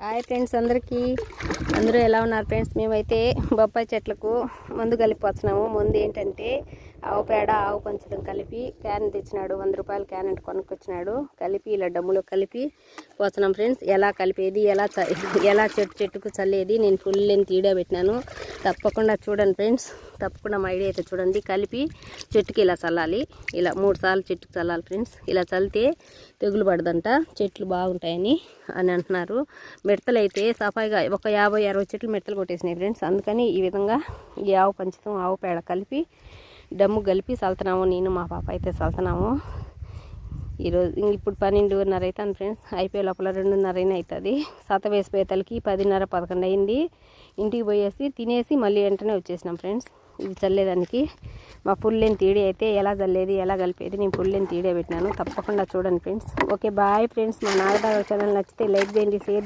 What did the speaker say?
Hi friends, అందరూ ఎలా ఉన్నారు ఫ్రెండ్స్? మేమైతే బొప్పాయి చెట్లకు మందు కలిపిపోతున్నాము. ముందు ఏంటంటే ఆవు పేడ, ఆవు పంచడం కలిపి క్యాన్ తెచ్చినాడు. 100 రూపాయల క్యాన్ అంటే కొనుక్కొచ్చినాడు. కలిపి ఇలా డమ్ములో కలిపి పోతున్నాం ఫ్రెండ్స్. ఎలా కలిపేది, ఎలా చెట్టుకు చల్లేది నేను ఫుల్ లెంత్ వీడియో పెట్టినాను. తప్పకుండా చూడండి ఫ్రెండ్స్. తప్పకుండా మా ఐడియా అయితే చూడండి. కలిపి చెట్టుకి ఇలా చల్లాలి. ఇలా 3 సార్లు చెట్టుకు చల్లాలి ఫ్రెండ్స్. ఇలా చల్లితే తెగులు పడదంట, చెట్లు బాగుంటాయని అంటున్నారు. మిడతలు అయితే సఫాయిగా ఒక 50-60 చెట్లు మిడతలు కొట్టేసినాయి ఫ్రెండ్స్. అందుకని ఈ విధంగా ఈ ఆవు పంచతం, ఆవు పేడ కలిపి డమ్ము కలిపి చల్లుతున్నాము. నేను మా పాప అయితే చల్లుతున్నాము. ఈరోజు ఇప్పుడు 12:30 అవుతుంది ఫ్రెండ్స్. అయిపోయే లోపల 2:30 అవుతుంది. సత వేసిపోయేతలకి 10:30-11 అయింది. ఇంటికి పోయేసి తినేసి మళ్ళీ వెంటనే వచ్చేసినాం ఫ్రెండ్స్. ఇది చల్లేదానికి మా ఫుల్ లెంత్ వీడియో అయితే ఎలా చల్లేది, ఎలా కలిపేది నేను ఫుల్ లెంత్ వీడియో పెట్టినాను. తప్పకుండా చూడండి ఫ్రెండ్స్. Okay, bye friends. మా నాగదాగ ఛానల్ నచ్చితే లైక్ చేయండి, షేర్ చేయండి.